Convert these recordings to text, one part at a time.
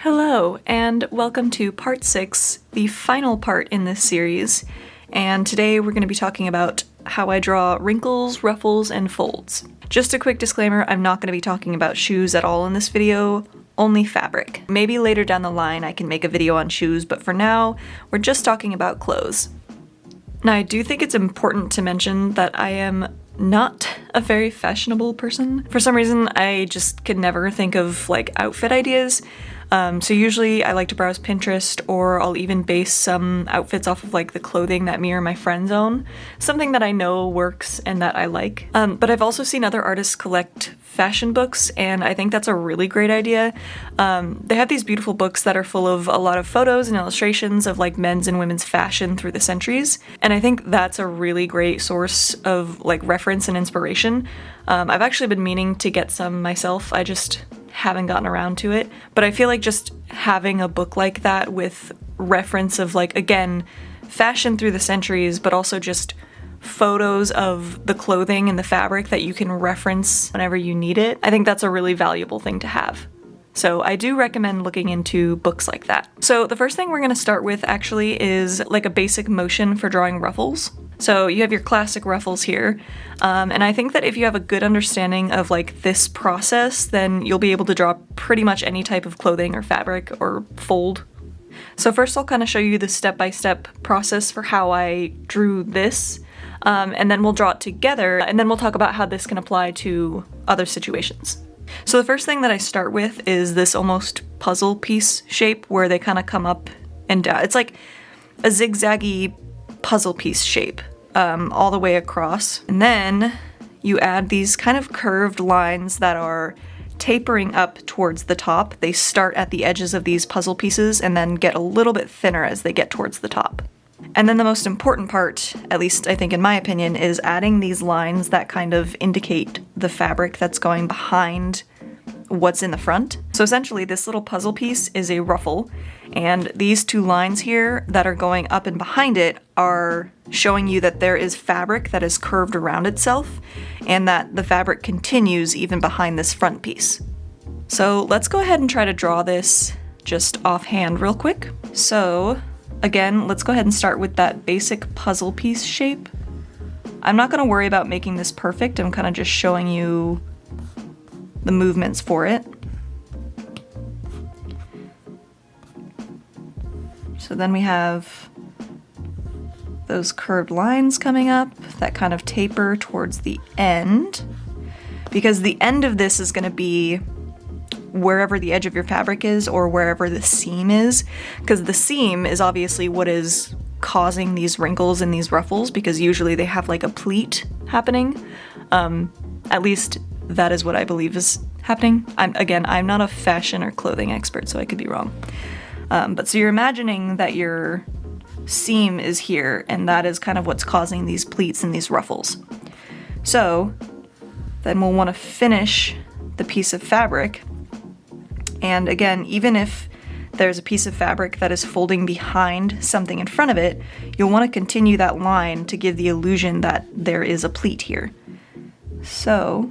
Hello, and welcome to part 6, the final part in this series, and today we're going to be talking about how I draw wrinkles, ruffles, and folds. Just a quick disclaimer, I'm not going to be talking about shoes at all in this video, only fabric. Maybe later down the line I can make a video on shoes, but for now, we're just talking about clothes. Now, I do think it's important to mention that I am not a very fashionable person. For some reason, I just could never think of outfit ideas. So usually I like to browse Pinterest, or I'll even base some outfits off of the clothing that me or my friends own. Something that I know works and that I like. But I've also seen other artists collect fashion books, and I think that's a really great idea. They have these beautiful books that are full of a lot of photos and illustrations of men's and women's fashion through the centuries, and I think that's a really great source of reference and inspiration. I've actually been meaning to get some myself, I just haven't gotten around to it, but I feel like just having a book like that with reference of again, fashion through the centuries, but also just photos of the clothing and the fabric that you can reference whenever you need it, I think that's a really valuable thing to have. So I do recommend looking into books like that. So the first thing we're going to start with actually is a basic motion for drawing ruffles. So you have your classic ruffles here, and I think that if you have a good understanding of this process, then you'll be able to draw pretty much any type of clothing or fabric or fold. So first I'll kind of show you the step-by-step process for how I drew this, and then we'll draw it together, and then we'll talk about how this can apply to other situations. So the first thing that I start with is this almost puzzle piece shape where they kind of come up and down. It's like a zigzaggy puzzle piece shape all the way across. And then you add these kind of curved lines that are tapering up towards the top. They start at the edges of these puzzle pieces and then get a little bit thinner as they get towards the top. And then the most important part, at least I think in my opinion, is adding these lines that kind of indicate the fabric that's going behind what's in the front. So essentially this little puzzle piece is a ruffle, and these two lines here that are going up and behind it are showing you that there is fabric that is curved around itself, and that the fabric continues even behind this front piece. So let's go ahead and try to draw this just offhand real quick. So again, let's go ahead and start with that basic puzzle piece shape. I'm not going to worry about making this perfect, I'm kind of just showing you the movements for it. So then we have those curved lines coming up that kind of taper towards the end, because the end of this is going to be wherever the edge of your fabric is or wherever the seam is, because the seam is obviously what is causing these wrinkles and these ruffles, because usually they have a pleat happening. At least that is what I believe is happening. I'm not a fashion or clothing expert, so I could be wrong. But so you're imagining that your seam is here, and that is kind of what's causing these pleats and these ruffles. So then we'll want to finish the piece of fabric. And again, even if there's a piece of fabric that is folding behind something in front of it, you'll want to continue that line to give the illusion that there is a pleat here. So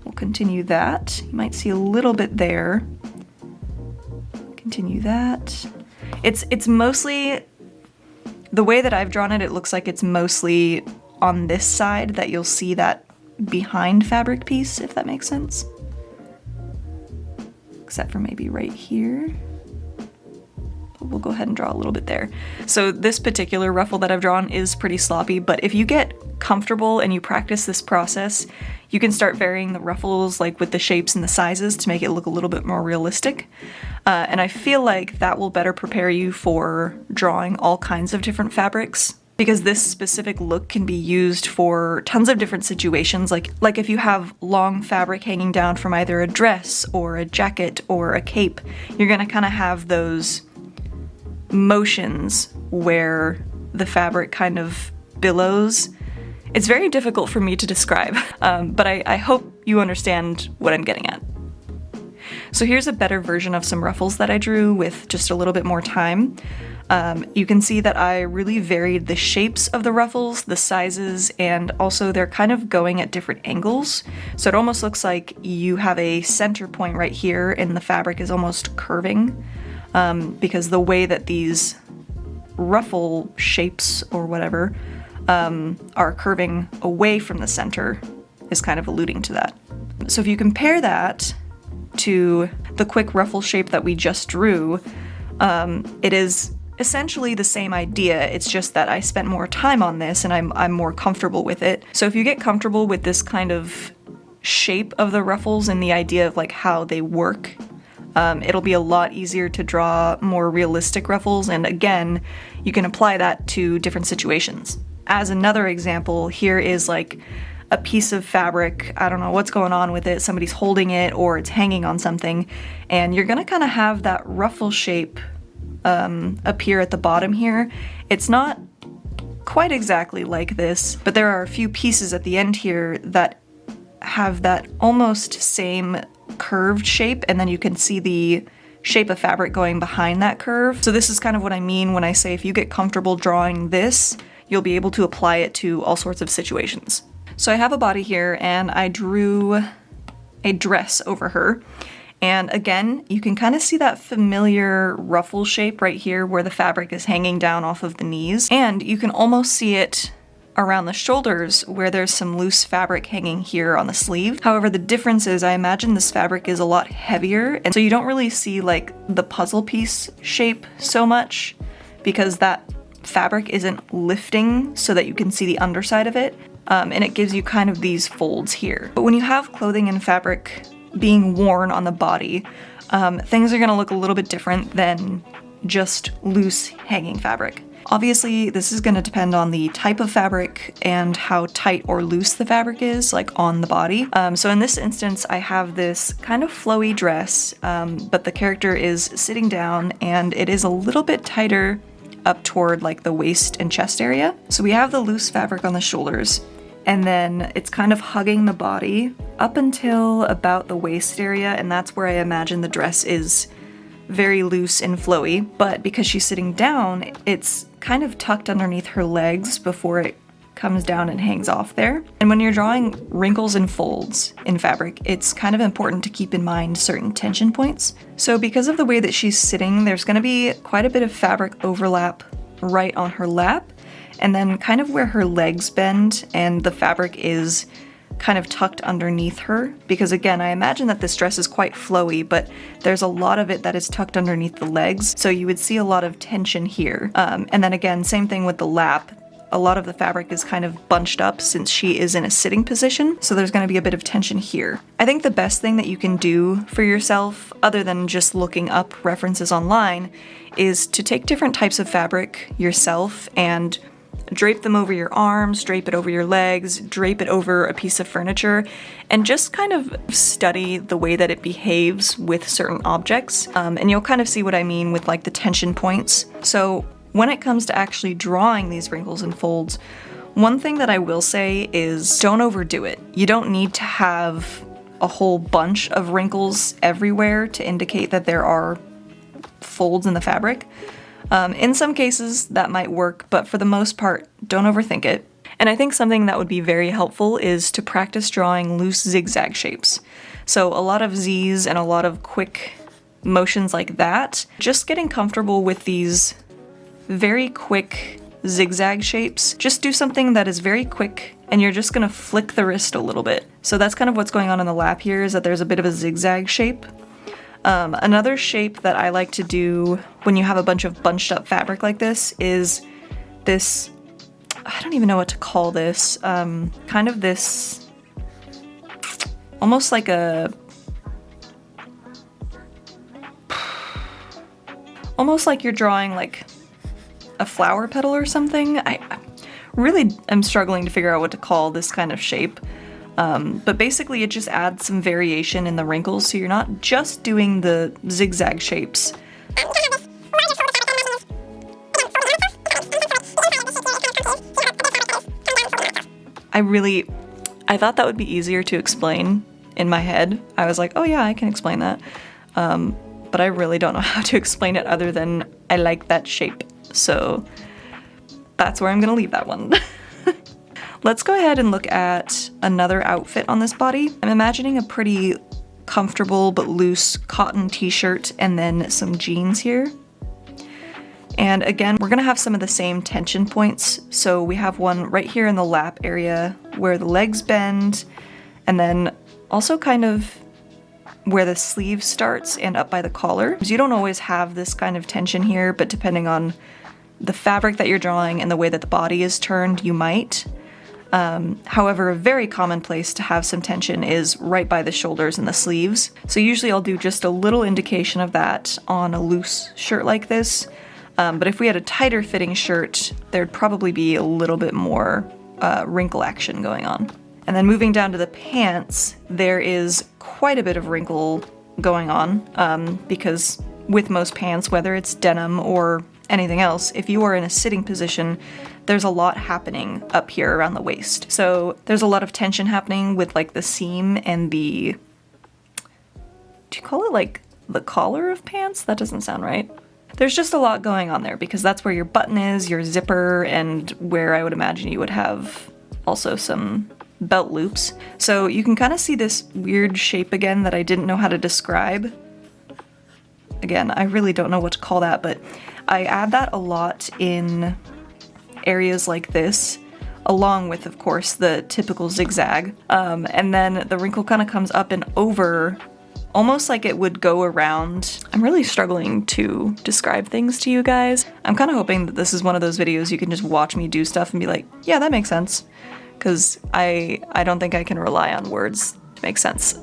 we'll continue that. You might see a little bit there. Continue that. It's mostly, the way that I've drawn it, it looks like it's mostly on this side that you'll see that behind fabric piece, if that makes sense. Except for maybe right here. But we'll go ahead and draw a little bit there. So this particular ruffle that I've drawn is pretty sloppy, but if you get comfortable and you practice this process, you can start varying the ruffles with the shapes and the sizes to make it look a little bit more realistic. And I feel like that will better prepare you for drawing all kinds of different fabrics, because this specific look can be used for tons of different situations, like if you have long fabric hanging down from either a dress or a jacket or a cape, you're gonna kind of have those motions where the fabric kind of billows. It's very difficult for me to describe, but I hope you understand what I'm getting at. So here's a better version of some ruffles that I drew with just a little bit more time. You can see that I really varied the shapes of the ruffles, the sizes, and also they're kind of going at different angles. So it almost looks like you have a center point right here and the fabric is almost curving. because the way that these ruffle shapes or whatever are curving away from the center is kind of alluding to that. So if you compare that to the quick ruffle shape that we just drew, it is essentially the same idea. It's just that I spent more time on this and I'm more comfortable with it. So if you get comfortable with this kind of shape of the ruffles and the idea of like how they work, it'll be a lot easier to draw more realistic ruffles, and again, you can apply that to different situations. As another example, here is like a piece of fabric, I don't know what's going on with it, somebody's holding it or it's hanging on something, and you're gonna kind of have that ruffle shape appear at the bottom here. It's not quite exactly like this, but there are a few pieces at the end here that have that almost same curved shape, and then you can see the shape of fabric going behind that curve. So this is kind of what I mean when I say if you get comfortable drawing this, you'll be able to apply it to all sorts of situations. So I have a body here and I drew a dress over her. And again, you can kind of see that familiar ruffle shape right here where the fabric is hanging down off of the knees. And you can almost see it around the shoulders where there's some loose fabric hanging here on the sleeve. However, the difference is I imagine this fabric is a lot heavier, and so you don't really see like the puzzle piece shape so much because that fabric isn't lifting so that you can see the underside of it, and it gives you kind of these folds here. But when you have clothing and fabric being worn on the body, things are gonna look a little bit different than just loose hanging fabric. Obviously, this is going to depend on the type of fabric and how tight or loose the fabric is, like on the body. So in this instance, I have this kind of flowy dress, but the character is sitting down and it is a little bit tighter up toward like the waist and chest area. So we have the loose fabric on the shoulders, and then it's kind of hugging the body up until about the waist area, and that's where I imagine the dress is very loose and flowy, but because she's sitting down, it's kind of tucked underneath her legs before it comes down and hangs off there. And when you're drawing wrinkles and folds in fabric, it's kind of important to keep in mind certain tension points. So because of the way that she's sitting, there's going to be quite a bit of fabric overlap right on her lap, and then kind of where her legs bend and the fabric is kind of tucked underneath her, because again, I imagine that this dress is quite flowy, but there's a lot of it that is tucked underneath the legs, so you would see a lot of tension here. And then again, same thing with the lap. A lot of the fabric is kind of bunched up since she is in a sitting position, so there's going to be a bit of tension here. I think the best thing that you can do for yourself, other than just looking up references online, is to take different types of fabric yourself and drape them over your arms, drape it over your legs, drape it over a piece of furniture, and just kind of study the way that it behaves with certain objects. And you'll kind of see what I mean with like the tension points. So when it comes to actually drawing these wrinkles and folds, one thing that I will say is don't overdo it. You don't need to have a whole bunch of wrinkles everywhere to indicate that there are folds in the fabric. In some cases that might work, but for the most part, don't overthink it. And I think something that would be very helpful is to practice drawing loose zigzag shapes. So a lot of Z's and a lot of quick motions like that. Just getting comfortable with these very quick zigzag shapes. Just do something that is very quick and you're just gonna flick the wrist a little bit. So that's kind of what's going on in the lap here, is that there's a bit of a zigzag shape. Another shape that I like to do when you have a bunch of bunched up fabric like this is this, I don't even know what to call this, kind of this, almost like almost like you're drawing like a flower petal or something. I really am struggling to figure out what to call this kind of shape. But basically it just adds some variation in the wrinkles, so you're not just doing the zigzag shapes. I thought that would be easier to explain in my head. I was like, oh yeah, I can explain that. But I really don't know how to explain it other than I like that shape. So that's where I'm gonna leave that one. Let's go ahead and look at another outfit on this body. I'm imagining a pretty comfortable but loose cotton t-shirt and then some jeans here. And again, we're gonna have some of the same tension points. So we have one right here in the lap area where the legs bend, and then also kind of where the sleeve starts and up by the collar. You don't always have this kind of tension here, but depending on the fabric that you're drawing and the way that the body is turned, you might. However, a very common place to have some tension is right by the shoulders and the sleeves. So usually I'll do just a little indication of that on a loose shirt like this. But if we had a tighter fitting shirt, there'd probably be a little bit more wrinkle action going on. And then moving down to the pants, there is quite a bit of wrinkle going on, because with most pants, whether it's denim or anything else, if you are in a sitting position, there's a lot happening up here around the waist. So there's a lot of tension happening with like the seam and the, do you call it like the collar of pants? That doesn't sound right. There's just a lot going on there because that's where your button is, your zipper, and where I would imagine you would have also some belt loops. So you can kind of see this weird shape again that I didn't know how to describe. Again, I really don't know what to call that, but I add that a lot in areas like this, along with, of course, the typical zigzag. And then the wrinkle kind of comes up and over, almost like it would go around. I'm really struggling to describe things to you guys. I'm kind of hoping that this is one of those videos you can just watch me do stuff and be like, yeah, that makes sense. Because I don't think I can rely on words to make sense.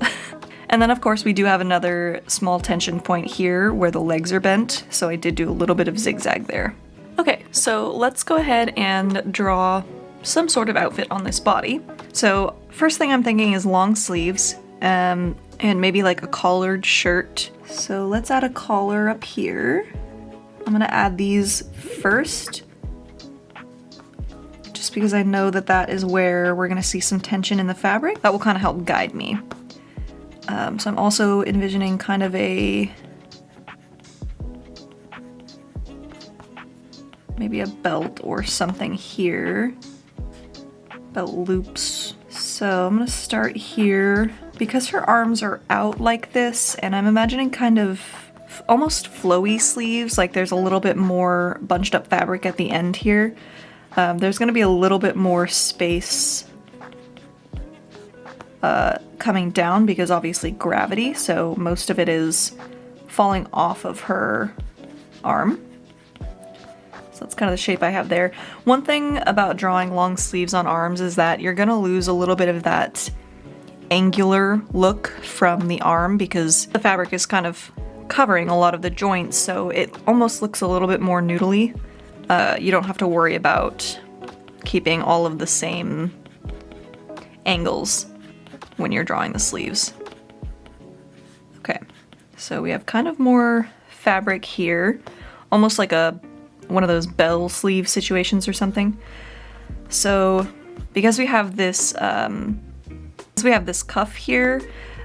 And then of course we do have another small tension point here where the legs are bent, so I did do a little bit of zigzag there. Okay, so let's go ahead and draw some sort of outfit on this body. So first thing I'm thinking is long sleeves, and maybe like a collared shirt. So let's add a collar up here. I'm gonna add these first, just because I know that that is where we're gonna see some tension in the fabric. That will kind of help guide me. So I'm also envisioning kind of maybe a belt or something here. Belt loops. So I'm gonna start here. Because her arms are out like this, and I'm imagining kind of almost flowy sleeves, like there's a little bit more bunched up fabric at the end here. There's gonna be a little bit more space coming down because obviously gravity, so most of it is falling off of her arm. So that's kind of the shape I have there. One thing about drawing long sleeves on arms is that you're gonna lose a little bit of that angular look from the arm because the fabric is kind of covering a lot of the joints, so it almost looks a little bit more noodly. You don't have to worry about keeping all of the same angles when you're drawing the sleeves. Okay, so we have kind of more fabric here, almost like one of those bell sleeve situations or something. So because we have this cuff here,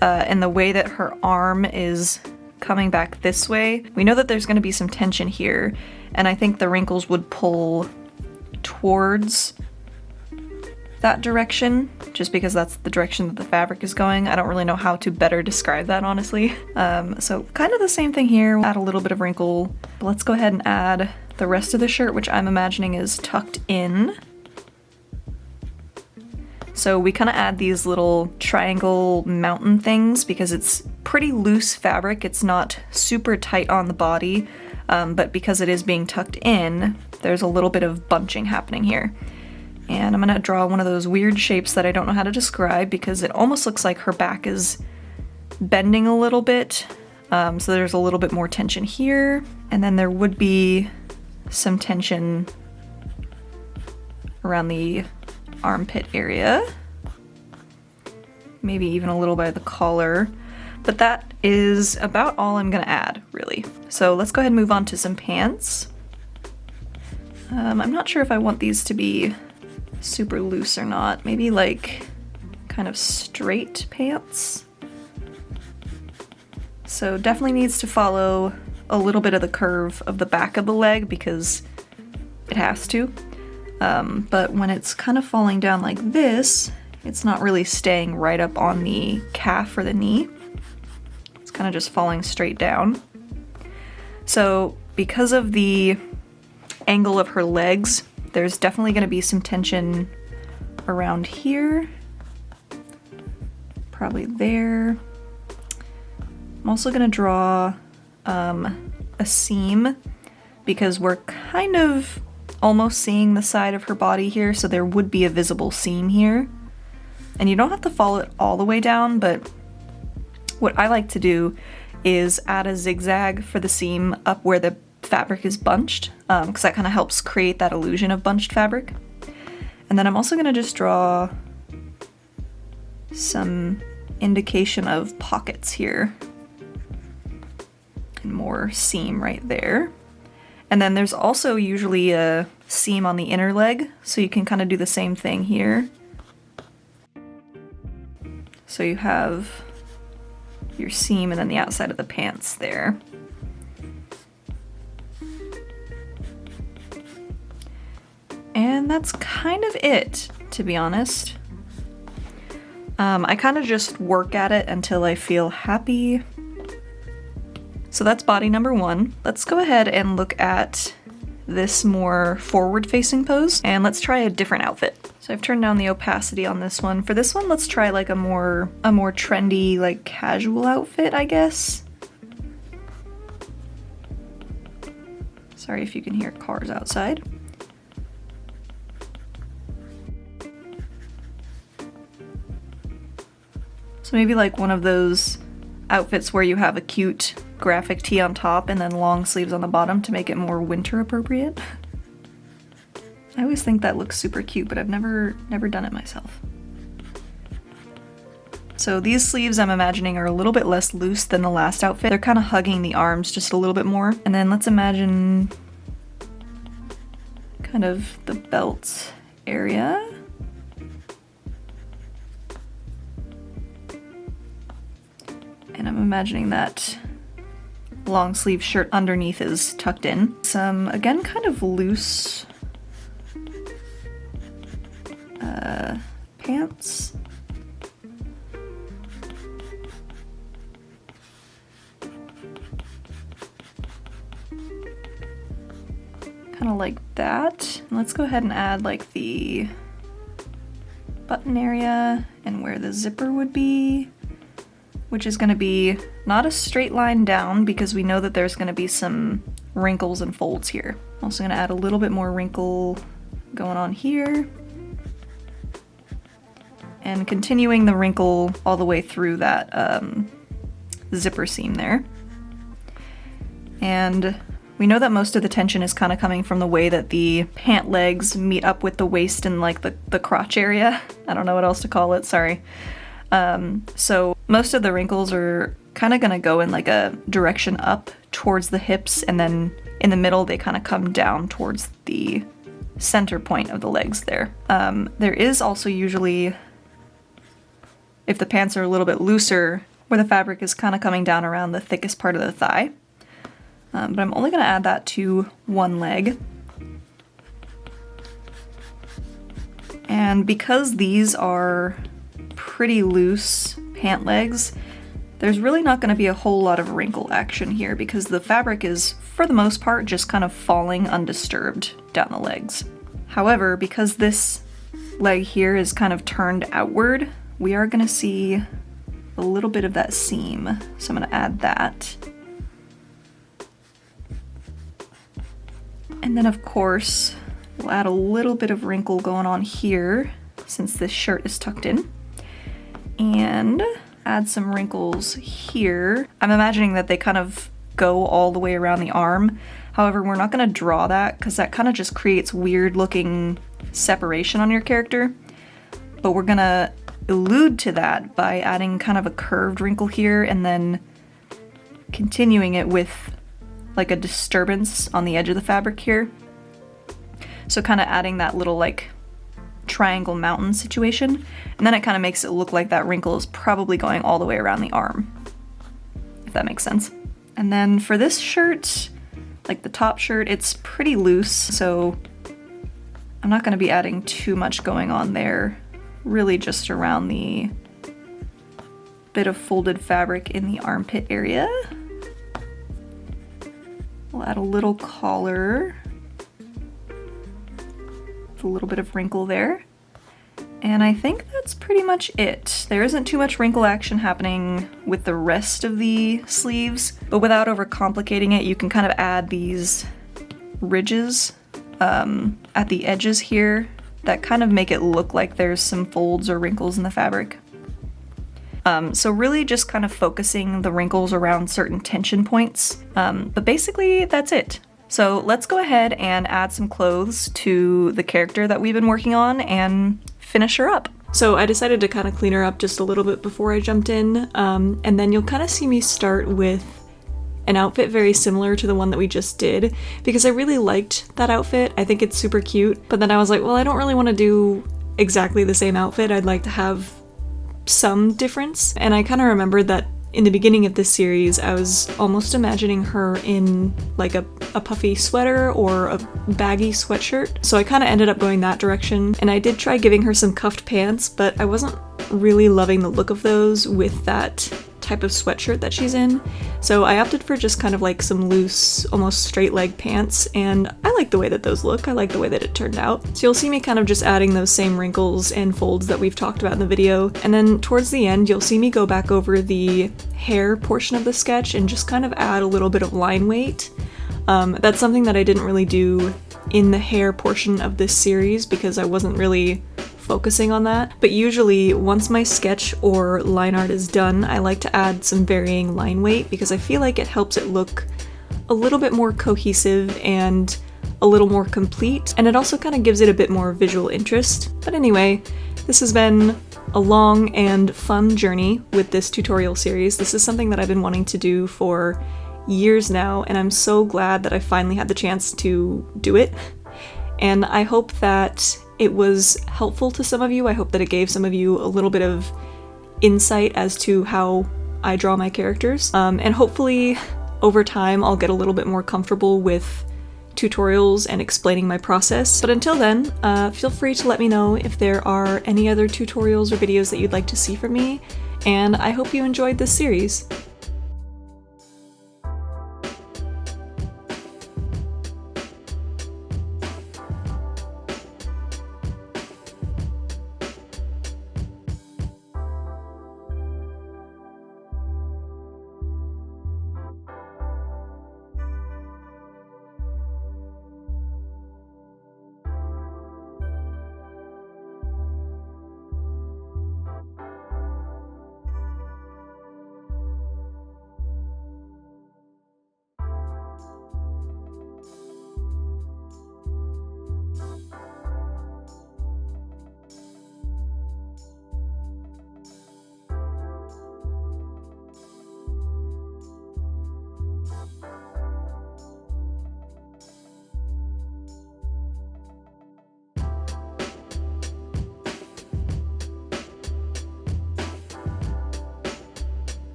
and the way that her arm is coming back this way, we know that there's going to be some tension here, and I think the wrinkles would pull towards that direction, just because that's the direction that the fabric is going. I don't really know how to better describe that, honestly. So kind of the same thing here, we'll add a little bit of wrinkle. But let's go ahead and add the rest of the shirt, which I'm imagining is tucked in. So we kind of add these little triangle mountain things because it's pretty loose fabric. It's not super tight on the body, but because it is being tucked in, there's a little bit of bunching happening here. And I'm gonna draw one of those weird shapes that I don't know how to describe because it almost looks like her back is bending a little bit. So there's a little bit more tension here, and then there would be some tension around the armpit area. Maybe even a little by the collar. But that is about all I'm gonna add, really. So let's go ahead and move on to some pants. I'm not sure if I want these to be super loose or not. Maybe like kind of straight pants. So definitely needs to follow a little bit of the curve of the back of the leg because it has to. But when it's kind of falling down like this, it's not really staying right up on the calf or the knee. kind of just falling straight down. So because of the angle of her legs, there's definitely going to be some tension around here. Probably there. I'm also going to draw a seam because we're kind of almost seeing the side of her body here, so there would be a visible seam here. And you don't have to follow it all the way down, but what I like to do is add a zigzag for the seam up where the fabric is bunched, because that kind of helps create that illusion of bunched fabric. And then I'm also going to just draw some indication of pockets here. And more seam right there. And then there's also usually a seam on the inner leg, so you can kind of do the same thing here. So you have your seam and then the outside of the pants there. And that's kind of it, to be honest. I kind of just work at it until I feel happy. So that's body number 1. Let's go ahead and look at this more forward-facing pose, and let's try a different outfit. So I've turned down the opacity on this one. For this one, let's try like a more trendy, like casual outfit, I guess. Sorry if you can hear cars outside. So maybe like one of those outfits where you have a cute graphic tee on top and then long sleeves on the bottom to make it more winter appropriate. I always think that looks super cute, but I've never done it myself. So these sleeves I'm imagining are a little bit less loose than the last outfit. They're kind of hugging the arms just a little bit more. And then let's imagine kind of the belt area. And I'm imagining that long sleeve shirt underneath is tucked in. Some, again, kind of loose pants. Kind of like that. And let's go ahead and add like the button area and where the zipper would be, which is going to be not a straight line down because we know that there's going to be some wrinkles and folds here. I'm also going to add a little bit more wrinkle going on here. And continuing the wrinkle all the way through that zipper seam there. And we know that most of the tension is kind of coming from the way that the pant legs meet up with the waist and like the crotch area. I don't know what else to call it, sorry. So most of the wrinkles are kind of going to go in like a direction up towards the hips, and then in the middle they kind of come down towards the center point of the legs there. There is also usually, if the pants are a little bit looser, where the fabric is kind of coming down around the thickest part of the thigh. But I'm only going to add that to one leg. And because these are pretty loose pant legs, there's really not going to be a whole lot of wrinkle action here because the fabric is, for the most part, just kind of falling undisturbed down the legs. However, because this leg here is kind of turned outward, we are going to see a little bit of that seam. So I'm going to add that. And then of course, we'll add a little bit of wrinkle going on here since this shirt is tucked in. And add some wrinkles here. I'm imagining that they kind of go all the way around the arm. However, we're not going to draw that because that kind of just creates weird looking separation on your character. But we're going to allude to that by adding kind of a curved wrinkle here and then continuing it with like a disturbance on the edge of the fabric here. So kind of adding that little like triangle mountain situation, and then it kind of makes it look like that wrinkle is probably going all the way around the arm, if that makes sense. And then for this shirt, like the top shirt, it's pretty loose, so I'm not going to be adding too much going on there, really just around the bit of folded fabric in the armpit area. We'll add a little collar. With a little bit of wrinkle there. And I think that's pretty much it. There isn't too much wrinkle action happening with the rest of the sleeves, but without overcomplicating it, you can kind of add these ridges at the edges here that kind of make it look like there's some folds or wrinkles in the fabric. So really just kind of focusing the wrinkles around certain tension points, but basically that's it. So let's go ahead and add some clothes to the character that we've been working on and finish her up. So I decided to kind of clean her up just a little bit before I jumped in, and then you'll kind of see me start with an outfit very similar to the one that we just did, because I really liked that outfit. I think it's super cute, but then I was like, well, I don't really want to do exactly the same outfit. I'd like to have some difference. And I kind of remembered that in the beginning of this series, I was almost imagining her in like a puffy sweater or a baggy sweatshirt. So I kind of ended up going that direction. And I did try giving her some cuffed pants, but I wasn't really loving the look of those with that type of sweatshirt that she's in. So I opted for just kind of like some loose, almost straight leg pants, and I like the way that those look. I like the way that it turned out. So you'll see me kind of just adding those same wrinkles and folds that we've talked about in the video. And then towards the end, you'll see me go back over the hair portion of the sketch and just kind of add a little bit of line weight. That's something that I didn't really do in the hair portion of this series because I wasn't really focusing on that. But usually once my sketch or line art is done, I like to add some varying line weight because I feel like it helps it look a little bit more cohesive and a little more complete, and it also kind of gives it a bit more visual interest. But anyway, this has been a long and fun journey with this tutorial series. This is something that I've been wanting to do for years now, and I'm so glad that I finally had the chance to do it. And I hope that it was helpful to some of you. I hope that it gave some of you a little bit of insight as to how I draw my characters. And hopefully over time I'll get a little bit more comfortable with tutorials and explaining my process. But until then, feel free to let me know if there are any other tutorials or videos that you'd like to see from me, and I hope you enjoyed this series.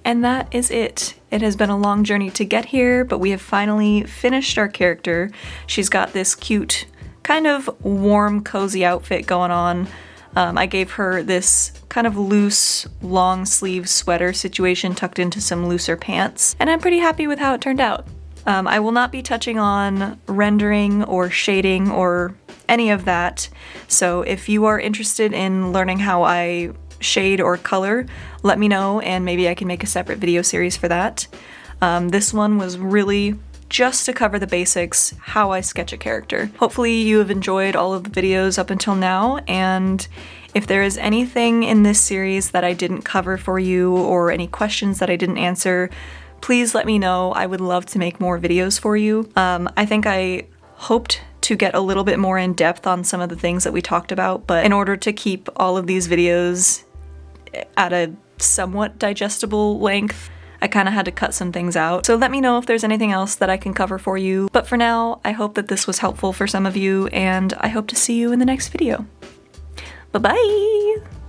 And that is it. It has been a long journey to get here, but we have finally finished our character. She's got this cute, kind of warm, cozy outfit going on. I gave her this kind of loose, long sleeve sweater situation tucked into some looser pants, and I'm pretty happy with how it turned out. I will not be touching on rendering or shading or any of that, so if you are interested in learning how I shade or color, let me know and maybe I can make a separate video series for that. This one was really just to cover the basics, how I sketch a character. Hopefully you have enjoyed all of the videos up until now, and if there is anything in this series that I didn't cover for you or any questions that I didn't answer, please let me know. I would love to make more videos for you. I think I hoped to get a little bit more in depth on some of the things that we talked about, but in order to keep all of these videos at a somewhat digestible length, I kind of had to cut some things out. So let me know if there's anything else that I can cover for you. But for now, I hope that this was helpful for some of you, and I hope to see you in the next video. Bye-bye!